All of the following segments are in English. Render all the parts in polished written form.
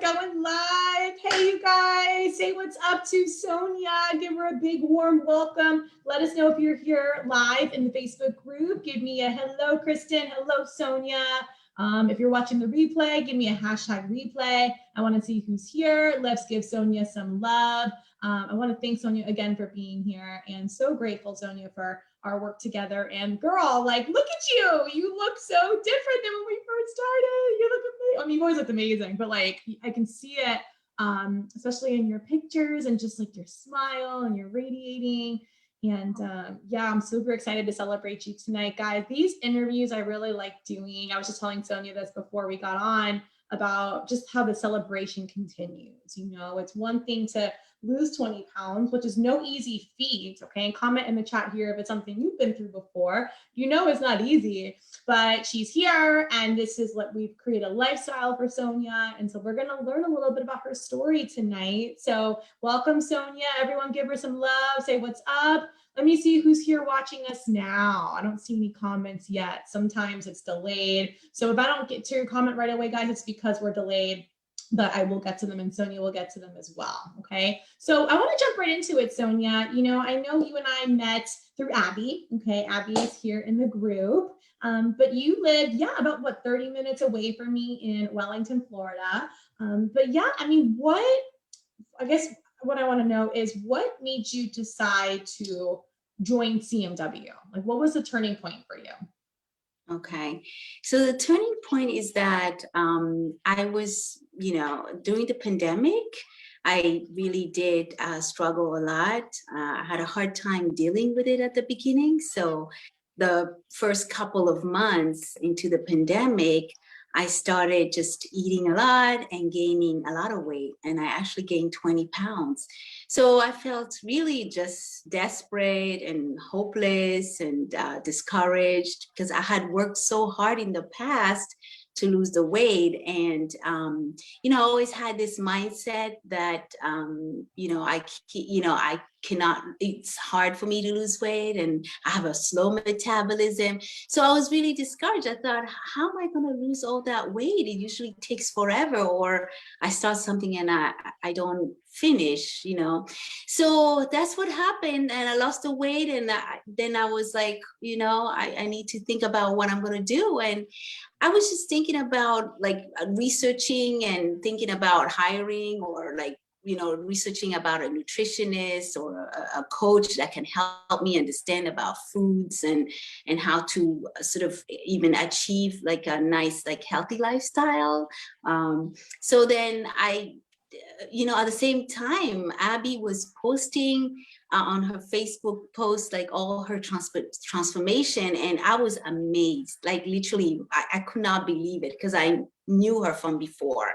going live. Hey, you guys, say what's up to Sonia. Give her a big warm welcome. Let us know if you're here live in the Facebook group. Give me a hello, Kristen. Hello, Sonia. If you're watching the replay, give me a hashtag replay. I want to see who's here. Let's give Sonia some love. I want to thank Sonia again for being here, and so grateful, Sonia, for our work together. And girl, like, look at you. You look so different than when we first started. You look amazing. I mean, you've always looked amazing, but like, I can see it, especially in your pictures and just like your smile and your radiating. And yeah, I'm super excited to celebrate you tonight, guys. These interviews I really like doing. I was just telling Sonia this before we got on about just how the celebration continues. You know, it's one thing to lose 20 pounds, which is no easy feat, okay? And comment in the chat here if it's something you've been through before. You know it's not easy, but she's here, and this is what we've created a lifestyle for Sonia, and so we're gonna learn a little bit about her story tonight. So welcome, Sonia. Everyone give her some love, say what's up. Let me see who's here watching us now. I don't see any comments yet. Sometimes it's delayed. So if I don't get to your comment right away, guys, it's because we're delayed, but I will get to them, and Sonia will get to them as well, okay? So I wanna jump right into it, Sonia. You know, I know you and I met through Abby, okay? Abby is here in the group, but you live, yeah, about what, 30 minutes away from me in Wellington, Florida. But yeah, I mean, I guess what I wanna know is what made you decide to join CMW? Like, what was the turning point for you? Okay, so the turning point is that I was, during the pandemic, I really did struggle a lot. I had a hard time dealing with it at the beginning. So the first couple of months into the pandemic, I started just eating a lot and gaining a lot of weight. And I actually gained 20 pounds. So I felt really just desperate and hopeless and discouraged, because I had worked so hard in the past to lose the weight. And, I always had this mindset that, I cannot, it's hard for me to lose weight, and I have a slow metabolism. So I was really discouraged. I thought, how am I going to lose all that weight? It usually takes forever, or I start something and I don't finish, So that's what happened. And I lost the weight. And then I was like, I need to think about what I'm going to do. And I was just thinking about like researching and thinking about hiring, or like, researching about a nutritionist or a coach that can help me understand about foods and how to sort of even achieve like a nice, like healthy lifestyle. So then at the same time, Abby was posting on her Facebook post, like all her transformation. And I was amazed, like literally, I could not believe it, because I knew her from before.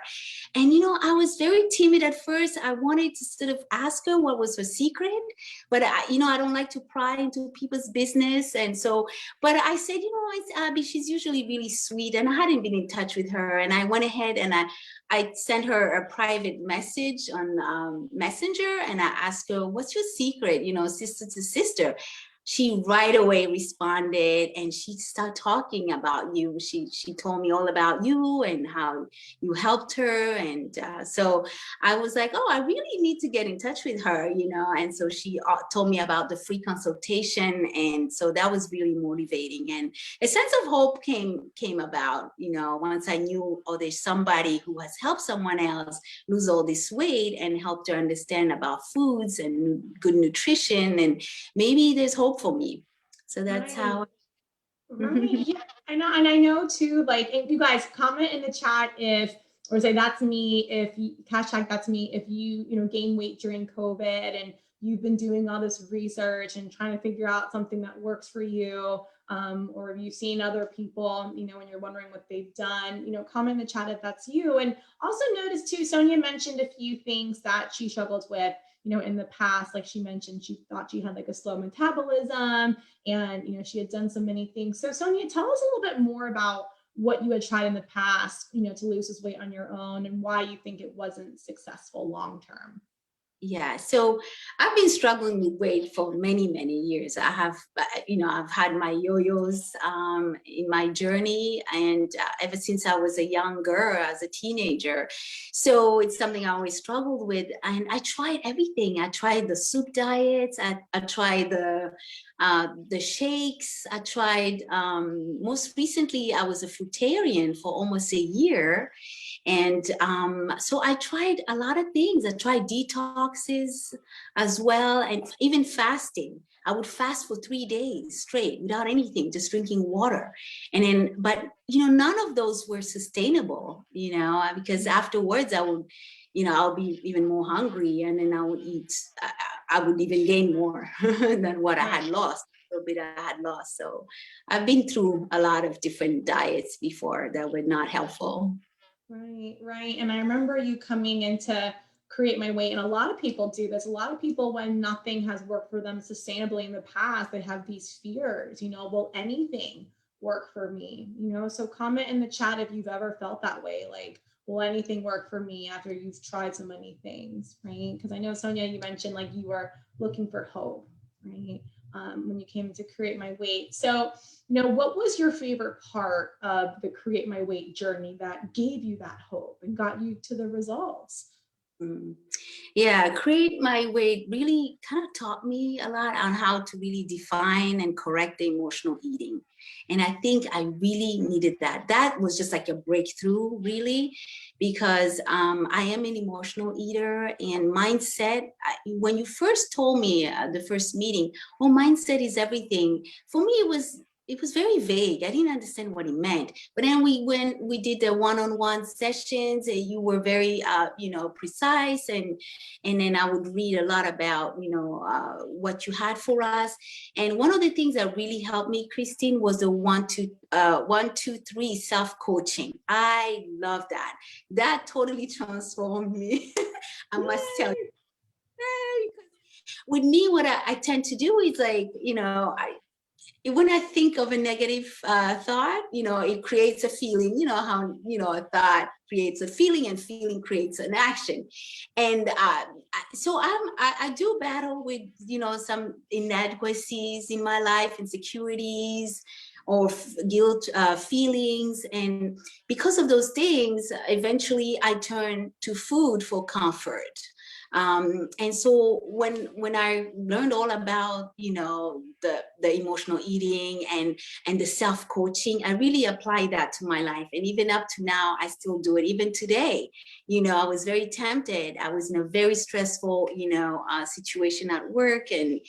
And, I was very timid at first. I wanted to sort of ask her what was her secret, but I don't like to pry into people's business. And so, but I said, it's Abby, she's usually really sweet. And I hadn't been in touch with her. And I went ahead and I sent her a private message on Messenger, and I asked her, what's your secret, sister to sister? She right away responded, and she started talking about you. She told me all about you and how you helped her. And so I was like, oh, I really need to get in touch with her, And so she told me about the free consultation. And so that was really motivating. And a sense of hope came about, once I knew, oh, there's somebody who has helped someone else lose all this weight and helped her understand about foods and good nutrition. And maybe there's hope for me. So that's how. Right. Yeah, I know. And I know too, like, if you guys comment in the chat or say that's me, if you hashtag that's me, if you gain weight during COVID and you've been doing all this research and trying to figure out something that works for you, or have you seen other people, and you're wondering what they've done, comment in the chat if that's you. And also notice too, Sonia mentioned a few things that she struggles with, in the past. Like she mentioned, she thought she had like a slow metabolism, and she had done so many things. So Sonia, tell us a little bit more about what you had tried in the past, to lose this weight on your own, and why you think it wasn't successful long-term. Yeah, so I've been struggling with weight for many, many years. I have, I've had my yo-yos in my journey, and ever since I was a young girl, as a teenager. So it's something I always struggled with. And I tried everything. I tried the soup diets. I tried the shakes. I tried, most recently, I was a fruitarian for almost a year. And so I tried a lot of things. I tried detoxes as well, and even fasting. I would fast for 3 days straight without anything, just drinking water. And then, but, none of those were sustainable, because afterwards I would, I'll be even more hungry, and then I would eat, I would even gain more than what I had lost. A little bit I had lost. So I've been through a lot of different diets before that were not helpful. Right, right. And I remember you coming in to create my weight. And a lot of people do this. A lot of people, when nothing has worked for them sustainably in the past, they have these fears, will anything work for me? So comment in the chat if you've ever felt that way. Like, will anything work for me after you've tried so many things, right? Because I know, Sonia, you mentioned like you were looking for hope, right? When you came to create my weight. So, what was your favorite part of the Create My Weight journey that gave you that hope and got you to the results? Yeah, Create My Weight really kind of taught me a lot on how to really define and correct the emotional eating. And I think I really needed that. That was just like a breakthrough, really, because I am an emotional eater, and mindset. When you first told me at the first meeting, oh, mindset is everything. For me, it was very vague. I didn't understand what it meant. But then when we did the one-on-one sessions, and you were very, precise, and then I would read a lot about, what you had for us. And one of the things that really helped me, Christine, was the 1, 2, 3 self-coaching. I love that. That totally transformed me. I must tell you. With me, what I tend to do is like, when I think of a negative thought, it creates a feeling, how, a thought creates a feeling, and feeling creates an action. And so I do battle with, some inadequacies in my life, insecurities, or guilt feelings. And because of those things, eventually I turn to food for comfort. And so when I learned all about, the emotional eating and the self-coaching, I really applied that to my life. And even up to now, I still do it. Even today, I was very tempted. I was in a very stressful, situation at work, and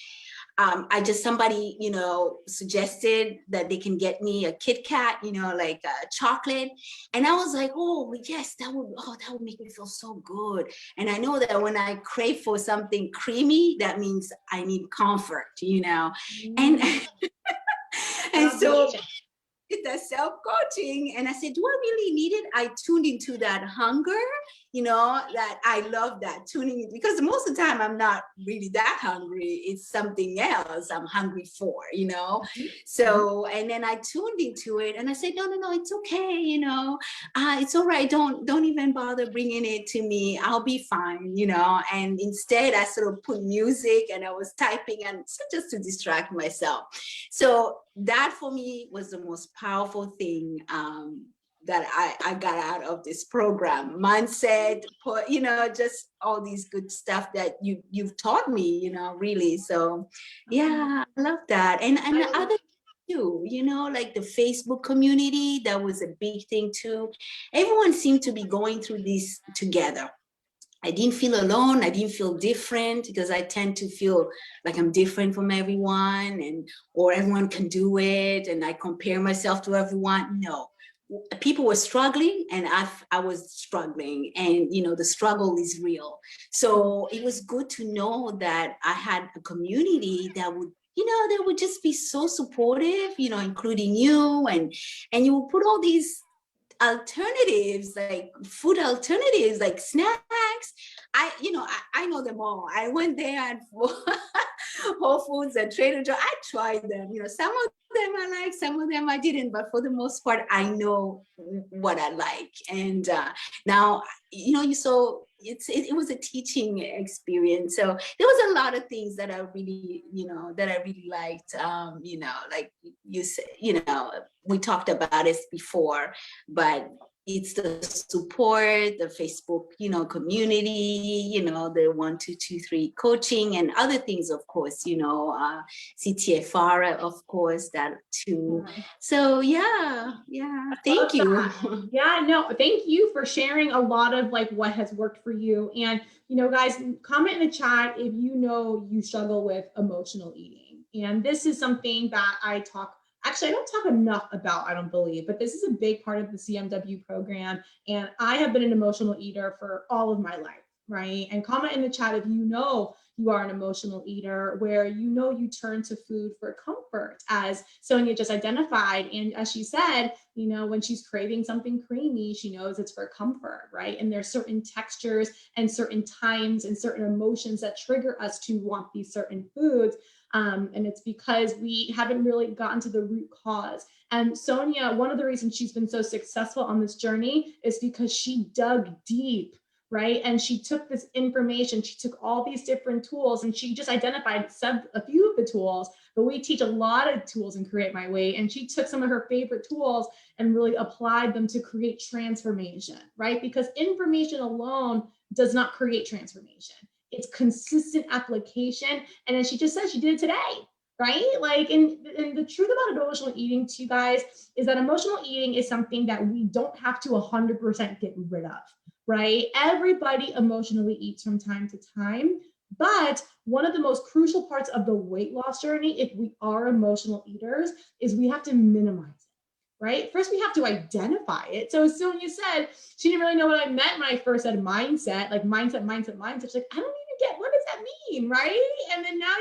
somebody, suggested that they can get me a Kit Kat, like chocolate. And I was like, oh, yes, that would make me feel so good. And I know that when I crave for something creamy, that means I need comfort, and, and so that self-coaching, and I said, do I really need it? I tuned into that hunger, that I love that tuning in, because most of the time I'm not really that hungry. It's something else I'm hungry for, So, and then I tuned into it, and I said, no, it's okay, it's all right. Don't even bother bringing it to me. I'll be fine, And instead, I sort of put music, and I was typing, and so just to distract myself. So that for me was the most powerful thing that I got out of this program. Mindset, just all these good stuff that you've taught me, really. So yeah, I love that. And the other too, like the Facebook community, that was a big thing too. Everyone seemed to be going through this together. I didn't feel alone. I didn't feel different, because I tend to feel like I'm different from everyone, or everyone can do it, and I compare myself to everyone. No, people were struggling, and I was struggling, and the struggle is real. So it was good to know that I had a community that would they would just be so supportive, including you, and you will put all these alternatives, like food alternatives, like snacks. I know them all. I went there and Whole Foods and Trader Joe. I tried them. Some of them I like, some of them I didn't, but for the most part, I know what I like. And now, you it was a teaching experience. So there was a lot of things that I really, that I really liked. Like you said, we talked about this before, but it's the support, the Facebook, community, the 1, 2, 2, 3 coaching and other things, of course, CTFR, of course, that too. So yeah, thank you. Yeah, no, thank you for sharing a lot of like what has worked for you. And, guys, comment in the chat if you struggle with emotional eating. And this is something that I don't talk enough about, I don't believe, but this is a big part of the CMW program. And I have been an emotional eater for all of my life, right? And comment in the chat if you are an emotional eater, where you turn to food for comfort, as Sonia just identified. And as she said, when she's craving something creamy, she knows it's for comfort, right? And there's certain textures and certain times and certain emotions that trigger us to want these certain foods. And it's because we haven't really gotten to the root cause. And Sonia, one of the reasons she's been so successful on this journey is because she dug deep, right? And she took this information, she took all these different tools, and she just identified a few of the tools, but we teach a lot of tools in Create My Way. And she took some of her favorite tools and really applied them to create transformation, right? Because information alone does not create transformation. It's consistent application. And as she just said, she did it today, right? Like, and the truth about emotional eating to you guys is that emotional eating is something that we don't have to 100% get rid of, right? Everybody emotionally eats from time to time. But one of the most crucial parts of the weight loss journey, if we are emotional eaters, is we have to minimize it, right? First, we have to identify it. So as Sonia said, she didn't really know what I meant when I first said mindset, like mindset. She's like, I don't even get, what does that mean, right? And then now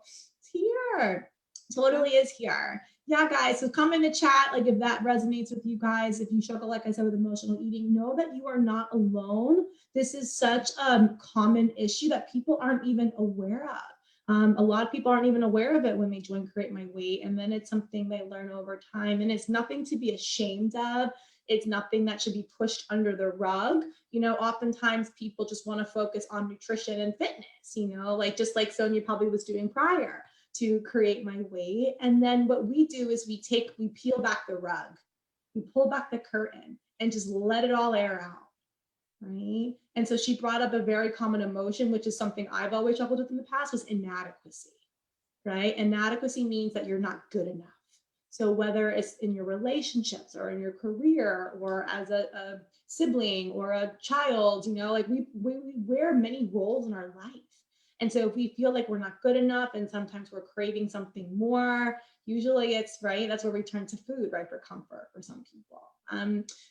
it's here. Totally is here. Yeah, guys, so comment in the chat, like if that resonates with you guys, if you struggle, like I said, with emotional eating, know that you are not alone. This is such a common issue that people aren't even aware of. A lot of people aren't even aware of it when they join Create My Weight, and then it's something they learn over time, and it's nothing to be ashamed of. It's nothing that should be pushed under the rug. Oftentimes people just want to focus on nutrition and fitness, like just like Sonia probably was doing prior to Create My Weight. And then what we do is we peel back the rug, we pull back the curtain and just let it all air out, right? And so she brought up a very common emotion, which is something I've always struggled with in the past, was inadequacy, right? Inadequacy means that you're not good enough. So whether it's in your relationships or in your career or as a sibling or a child, like we wear many roles in our life. And so if we feel like we're not good enough and sometimes we're craving something more, usually it's, right, that's where we turn to food, right, for comfort for some people.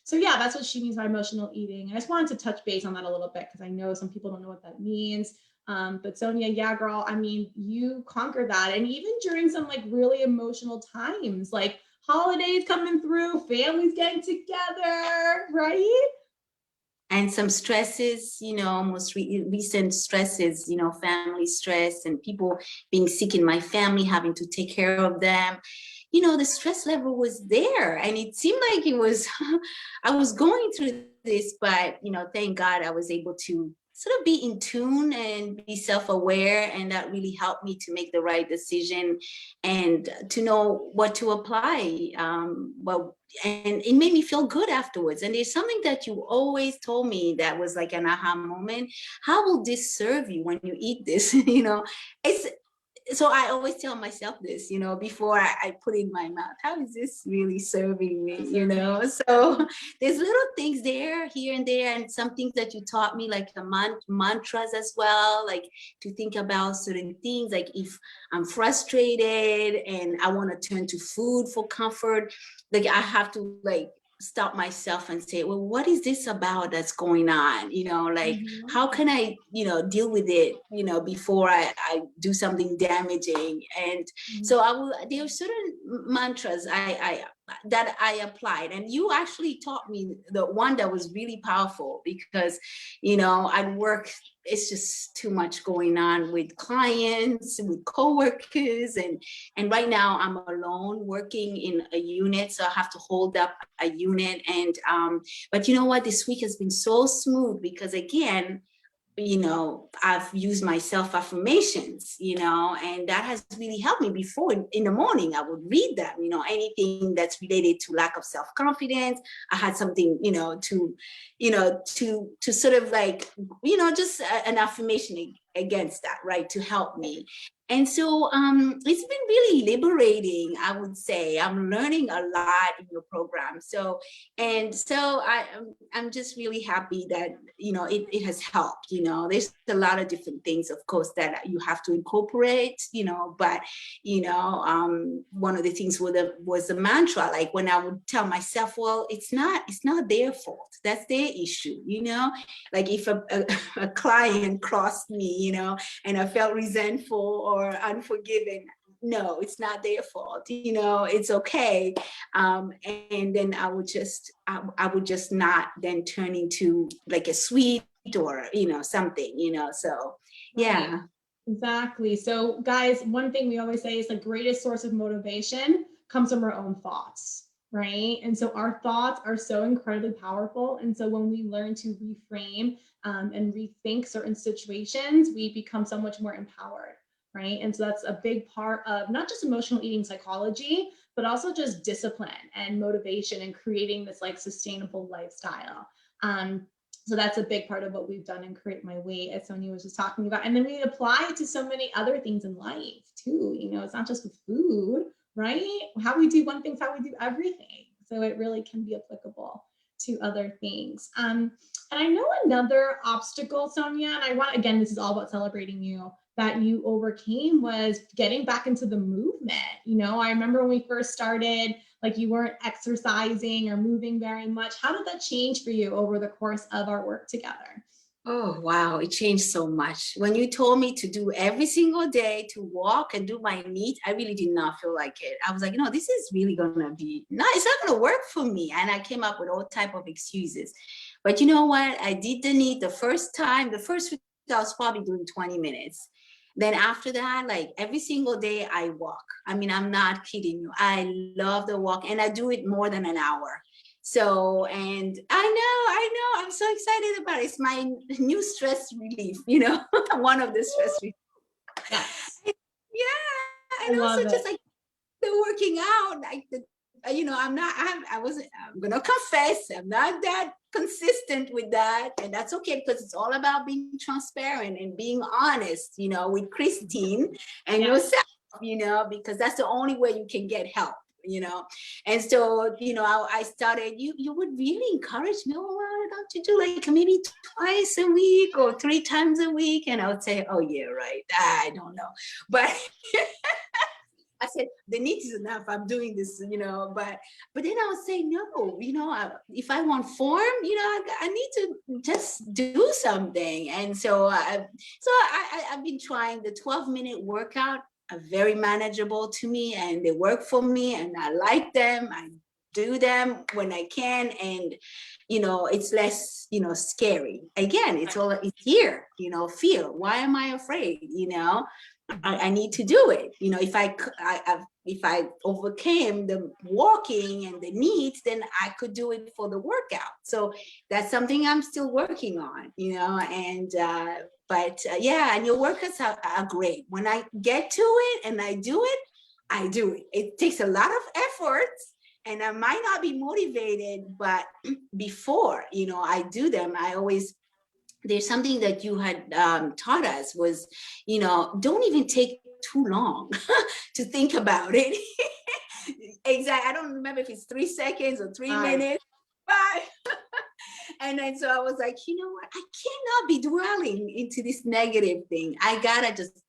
So yeah, that's what she means by emotional eating. I just wanted to touch base on that a little bit because I know some people don't know what that means. But Sonia, yeah, girl, I mean, you conquered that. And even during some like really emotional times, like holidays coming through, families getting together, right? And some stresses, most recent stresses, family stress and people being sick in my family, having to take care of them. The stress level was there and it seemed like it was, I was going through this, but, thank God I was able to sort of be in tune and be self-aware, and that really helped me to make the right decision and to know what to apply. And it made me feel good afterwards. And there's something that you always told me that was like an aha moment. How will this serve you when you eat this? So I always tell myself this, before I put it in my mouth, how is this really serving me, So there's little things there, here and there, and some things that you taught me, like the mantras as well, like to think about certain things, like if I'm frustrated and I want to turn to food for comfort, like I have to like stop myself and say, well, what is this about that's going on? How can I, deal with it, before I do something damaging? And so there are certain mantras that I applied, and you actually taught me the one that was really powerful, because at work it's just too much going on with clients, with coworkers, and right now I'm alone working in a unit, so I have to hold up a unit. And but you know what, this week has been so smooth, because again, I've used my self-affirmations, and that has really helped me. Before, in the morning, I would read them, anything that's related to lack of self-confidence. I had something, to sort of like, just an affirmation against that, right, to help me. And so it's been really liberating, I would say. I'm learning a lot in your program. So I'm just really happy that, it has helped. There's a lot of different things, of course, that you have to incorporate, but, one of the things was the mantra, like when I would tell myself, well, it's not their fault. That's their issue, like if a client crossed me, and I felt resentful or unforgiving. No, it's not their fault. It's okay. And then I would just not then turn into like a sweet or, something, so yeah. Right. Exactly. So guys, one thing we always say is the greatest source of motivation comes from our own thoughts, right? And so our thoughts are so incredibly powerful. And so when we learn to reframe and rethink certain situations, we become so much more empowered, right? And so that's a big part of not just emotional eating psychology, but also just discipline and motivation and creating this like sustainable lifestyle. So that's a big part of what we've done in Create My Weight, as Sonia was just talking about. And then we apply it to so many other things in life too. It's not just with food, right? How we do one thing is how we do everything. So it really can be applicable to other things. And I know another obstacle, Sonia, and I want, again, this is all about celebrating you, that you overcame was getting back into the movement. I remember when we first started, like you weren't exercising or moving very much. How did that change for you over the course of our work together? Oh, wow. It changed so much. When you told me to do every single day, to walk and do my NEAT, I really did not feel like it. I was like, this is really going to be, no, it's not going to work for me. And I came up with all type of excuses. But you know what? I did the NEAT the first week, I was probably doing 20 minutes. Then after that, like every single day I walk. I mean, I'm not kidding you. I love the walk, and I do it more than an hour. So, and I know, I'm so excited about it. It's my new stress relief, one of the stress relief. Yes. Yeah. And also just like the working out, like I'm gonna confess, I'm not that consistent with that, and that's okay, because it's all about being transparent and being honest, with Christine and yourself, because that's the only way you can get help. And so I started, you would really encourage me, why don't you do like maybe twice a week or 3 times a week? And I would say, oh yeah, right, I don't know, but I said, the NEAT is enough, I'm doing this, but then I would say, no, if I want form, I need to just do something. And so I've been trying the 12-minute workout, are very manageable to me, and they work for me, and I like them. I do them when I can, and it's less scary. Again, it's here, feel, why am I afraid? I need to do it. If I overcame the walking and the needs, then I could do it for the workout. So that's something I'm still working on, and yeah, and your workouts are great. When I get to it and I do it, I do it. It takes a lot of effort, and I might not be motivated, but before, I do them, there's something that you had taught us was, don't even take too long to think about it. Exactly. I don't remember if it's 3 seconds or 3 minutes. But and then so I was like, what? I cannot be dwelling into this negative thing. I gotta just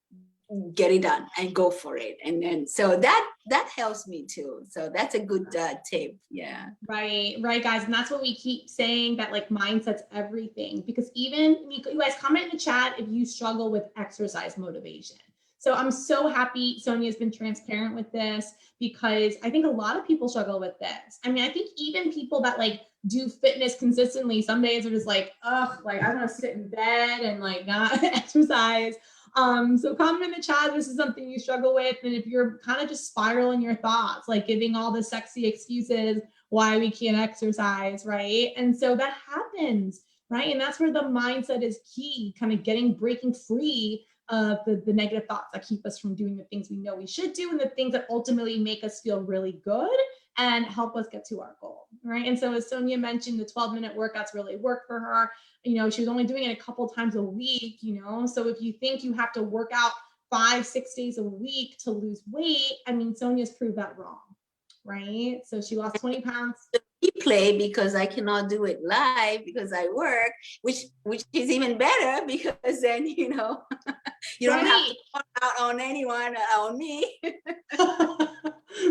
get it done and go for it. And then so that helps me too. So that's a good tip. Yeah, right guys, and that's what we keep saying, that like mindset's everything, because even you guys comment in the chat if you struggle with exercise motivation. So I'm so happy Sonia's been transparent with this, because I think a lot of people struggle with this. I mean, I think even people that like do fitness consistently, some days are just like, ugh, like I want to sit in bed and like not exercise. So comment in the chat if this is something you struggle with, and if you're kind of just spiraling your thoughts, like giving all the sexy excuses why we can't exercise, right? And so that happens, right? And that's where the mindset is key, kind of breaking free of the negative thoughts that keep us from doing the things we know we should do, and the things that ultimately make us feel really good and help us get to our goal, right? And so as Sonia mentioned, the 12-minute workouts really work for her. You know, she was only doing it a couple times a week, you know, so if you think you have to work out 5-6 days a week to lose weight, I mean, Sonia's proved that wrong, right? So she lost 20 pounds. Replay, because I cannot do it live because I work, which is even better, because then you know you don't have to call out on anyone, on me.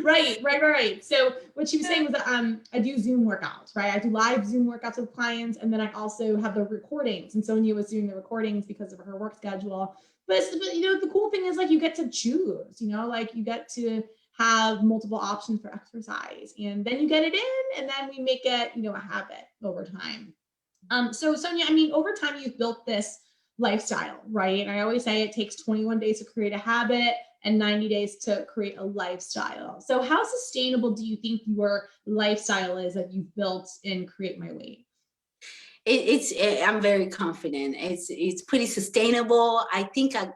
Right. So what she was saying was that I do Zoom workouts, right? I do live Zoom workouts with clients, and then I also have the recordings. And Sonia was doing the recordings because of her work schedule. But you know, the cool thing is like you get to choose, you know, like you get to have multiple options for exercise, and then you get it in, and then we make it, you know, a habit over time. So Sonia, I mean, over time you've built this lifestyle, right? And I always say it takes 21 days to create a habit and 90 days to create a lifestyle. So how sustainable do you think your lifestyle is that you've built in Create My Weight? I'm very confident. It's pretty sustainable. I think I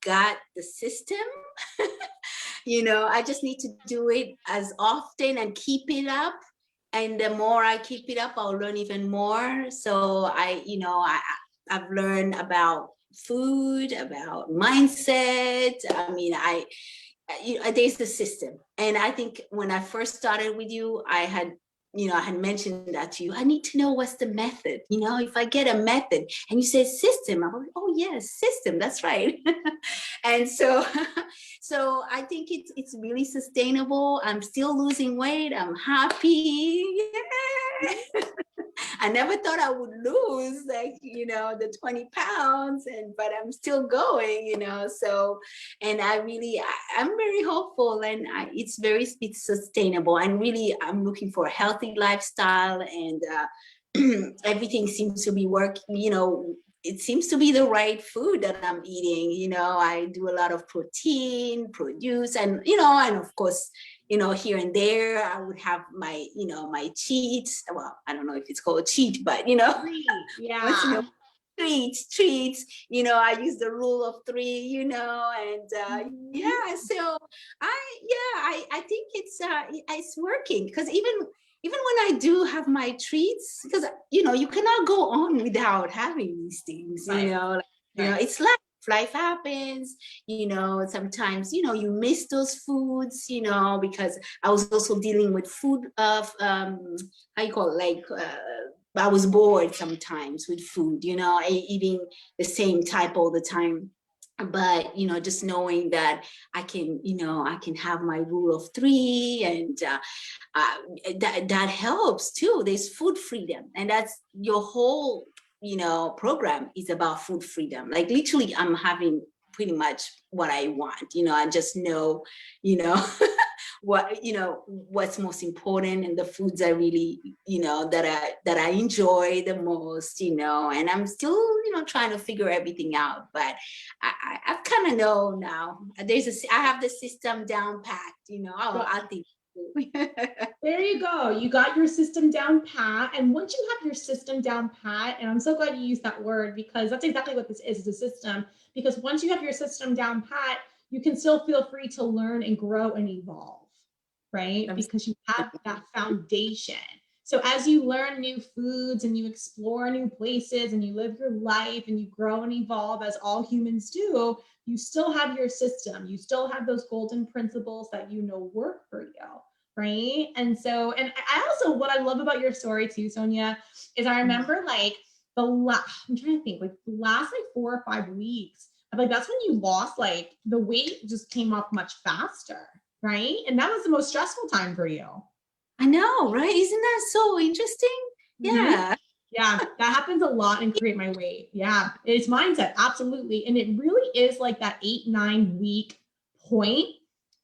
got the system. You know, I just need to do it as often and keep it up. And the more I keep it up, I'll learn even more. So I've learned about food, about mindset. I mean, there's the system. And I think when I first started with you, I had mentioned that to you. I need to know what's the method. You know, if I get a method, and you said system, I'm like, oh yes, system, that's right. And so I think it's really sustainable. I'm still losing weight. I'm happy. Yeah. I never thought I would lose the 20 pounds, but I'm still going, so, and I'm very hopeful, and it's sustainable, and really I'm looking for a healthy lifestyle, and everything seems to be working, it seems to be the right food that I'm eating. I do a lot of protein, produce, and of course, here and there, I would have my, my cheats. Well, I don't know if it's called cheat, but yeah. treats, I use the rule of 3, and yeah, so I think it's working, because even when I do have my treats, because you cannot go on without having these things, Right. It's life happens, sometimes, you miss those foods, because I was also dealing with food of, how you call it, I was bored sometimes with food, eating the same type all the time. But, just knowing that I can have my rule of 3, and that helps too. There's food freedom, and that's your whole program is about food freedom. Like literally I'm having pretty much what I want, I just know, what's most important, and the foods I really, that I enjoy the most, and I'm still, trying to figure everything out, but I've kind of know now. I have the system down packed, I think. There you go. You got your system down pat. And once you have your system down pat, and I'm so glad you used that word, because that's exactly what this is a system. Because once you have your system down pat, you can still feel free to learn and grow and evolve, right? Because you have that foundation. So as you learn new foods and you explore new places and you live your life and you grow and evolve as all humans do, you still have your system. You still have those golden principles that work for you, right? And so, and I also, what I love about your story too, Sonia, is I remember like I'm trying to think, like the last 4 or 5 weeks, like that's when you lost, like the weight just came off much faster, right? And that was the most stressful time for you. I know, right? Isn't that so interesting? Mm-hmm. Yeah. Yeah, that happens a lot in Create My Weight. Yeah, it's mindset, absolutely. And it really is like that 8-9 week point.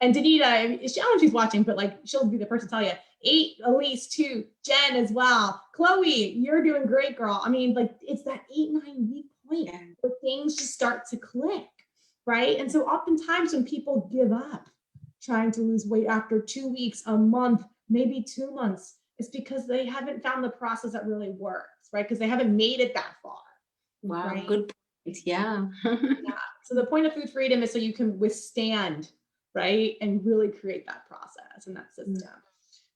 And Danita, I don't know if she's watching, but like she'll be the person to tell you. 8, Elise, 2, Jen as well. Chloe, you're doing great, girl. I mean, like it's that 8-9 week point where things just start to click, right? And so oftentimes when people give up trying to lose weight after 2 weeks, a month, maybe 2 months, it's because they haven't found the process that really works, right? Because they haven't made it that far. Wow, right? good point. Yeah. Yeah. So the point of food freedom is so you can withstand, right? And really create that process and that system.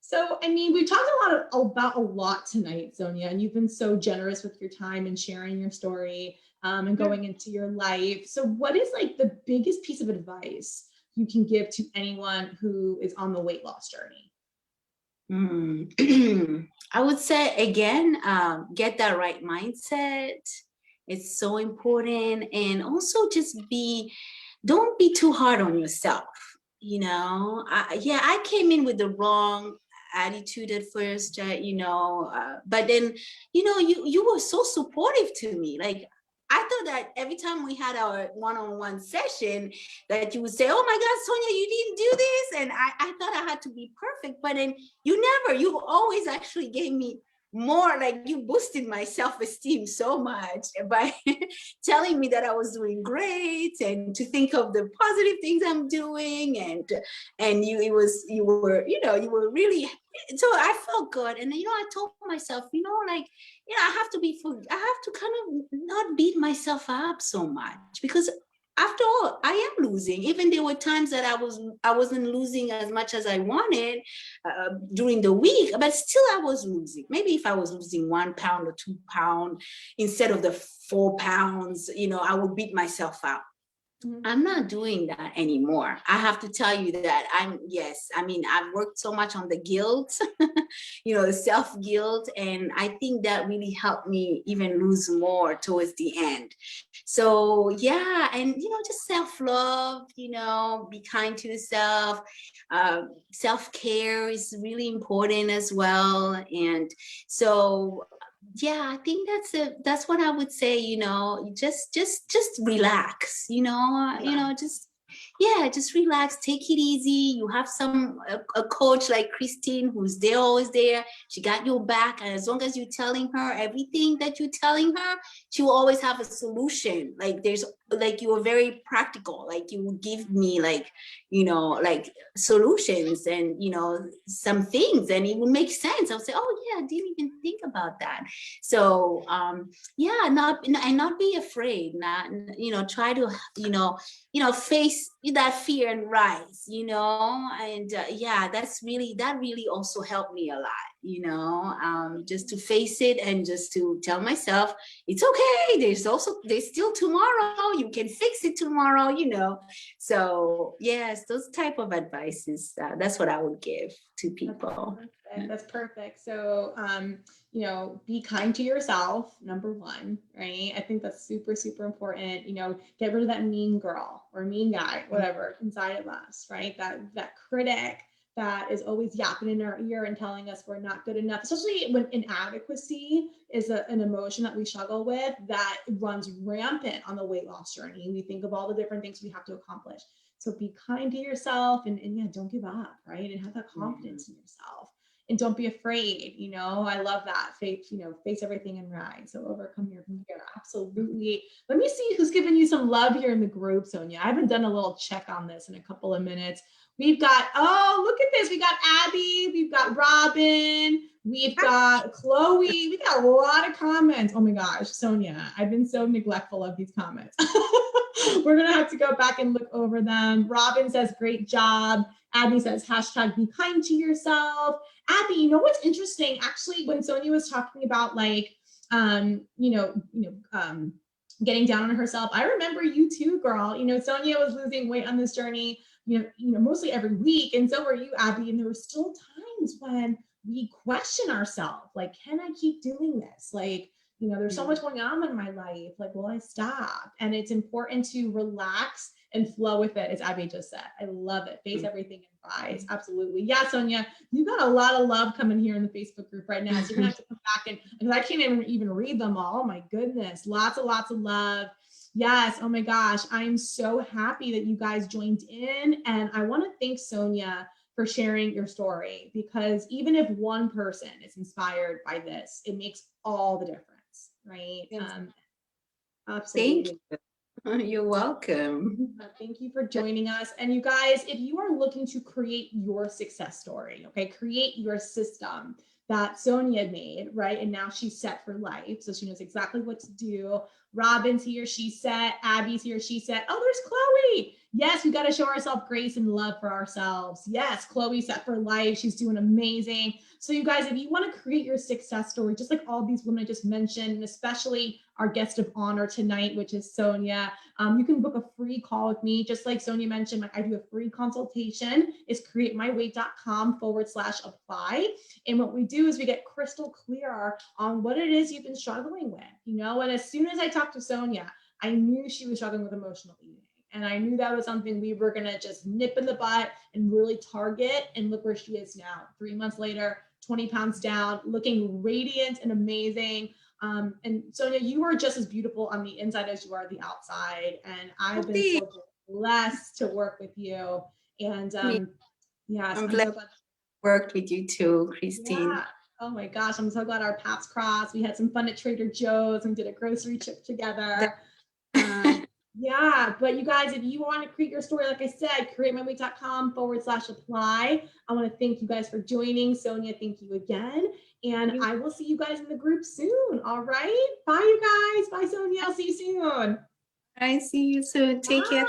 So, I mean, we've talked about a lot tonight, Sonia, and you've been so generous with your time and sharing your story and going into your life. So what is like the biggest piece of advice you can give to anyone who is on the weight loss journey? I would say again, get that right mindset. It's so important. And also just don't be too hard on yourself. You know, I came in with the wrong attitude at first, but then, you were so supportive to me. Like, I thought that every time we had our one-on-one session that you would say, oh my God, Sonia, you didn't do this. And I thought I had to be perfect, but then you always actually gave me more, like you boosted my self-esteem so much by telling me that I was doing great and to think of the positive things I'm doing. And you were really, so I felt good. And I told myself, I have to kind of not beat myself up so much, because after all, I am losing. Even there were times that I wasn't losing as much as I wanted during the week, but still I was losing. Maybe if I was losing 1 pound or 2 pounds instead of the 4 pounds, I would beat myself up. I'm not doing that anymore. I have to tell you that I've worked so much on the guilt, the self-guilt, and I think that really helped me even lose more towards the end. So yeah, and just self-love, be kind to yourself. Self-care is really important as well. And so yeah, I think that's what I would say. Just relax, just relax, take it easy. You have a coach like Christine who's there, always there. She got your back, and as long as you're telling her everything that you're telling her, she will always have a solution. Like you are very practical. Like you will give me like solutions and some things, and it would make sense. I'll say, oh yeah, I didn't even think about that. So not be afraid. Not try to face that fear and rise. And that really also helped me a lot. Just to face it and just to tell myself it's okay. There's still tomorrow. You can fix it tomorrow. So yes, those type of advices. That's what I would give to people. That's perfect. So, be kind to yourself, number one, right? I think that's super, super important. Get rid of that mean girl or mean guy, whatever, inside of us, right? That critic that is always yapping in our ear and telling us we're not good enough, especially when inadequacy is an emotion that we struggle with that runs rampant on the weight loss journey. We think of all the different things we have to accomplish. So be kind to yourself and don't give up, right? And have that confidence in yourself. And don't be afraid. I love that. Face everything and rise. So overcome your fear. Absolutely. Let me see who's giving you some love here in the group, Sonia. I haven't done a little check on this in a couple of minutes. We've got, look at this. We got Abby. We've got Robin. We've got Chloe. We got a lot of comments. Oh my gosh, Sonia, I've been so neglectful of these comments. We're going to have to go back and look over them. Robin says, great job. Abby says, hashtag be kind to yourself. Abby, what's interesting? Actually, when Sonia was talking about getting down on herself, I remember you too, girl. Sonia was losing weight on this journey, mostly every week. And so were you, Abby. And there were still times when we question ourselves, like, can I keep doing this? Like, there's so much going on in my life. Like, will I stop? And it's important to relax and flow with it, as Abby just said. I love it. Face everything and rise. Absolutely. Yeah, Sonia, you got a lot of love coming here in the Facebook group right now. So you're gonna have to come back and because I can't even read them all. Oh my goodness. Lots of love. Yes. Oh my gosh. I'm so happy that you guys joined in. And I want to thank Sonia for sharing your story, because even if one person is inspired by this, it makes all the difference, right? Yes. Absolutely. Thank you. You're welcome. Thank you for joining us. And you guys, if you are looking to create your success story, okay, create your system that Sonia made, right? And now she's set for life. So she knows exactly what to do. Robin's here, she's set. Abby's here, she's set. Oh, there's Chloe. Yes, we got to show ourselves grace and love for ourselves. Yes, Chloe's set for life. She's doing amazing. So you guys, if you want to create your success story, just like all these women I just mentioned, and especially our guest of honor tonight, which is Sonia, you can book a free call with me. Just like Sonia mentioned, I do a free consultation. It's createmyweight.com/apply. And what we do is we get crystal clear on what it is you've been struggling with, you know? And as soon as I talked to Sonia, I knew she was struggling with emotional eating. And I knew that was something we were going to just nip in the butt and really target. And look where she is now, 3 months later, 20 pounds down, looking radiant and amazing. And Sonia, you are just as beautiful on the inside as you are the outside. And I've been so blessed to work with you. And yes, I'm glad so glad worked with you too, Christine. Yeah. Oh my gosh, I'm so glad our paths crossed. We had some fun at Trader Joe's and did a grocery trip together. Yeah, but you guys, if you want to create your story, like I said, createmyweight.com/apply. I want to thank you guys for joining. Sonia, thank you again. And I will see you guys in the group soon. All right. Bye, you guys. Bye, Sonia. I'll see you soon. I see you soon. Take care.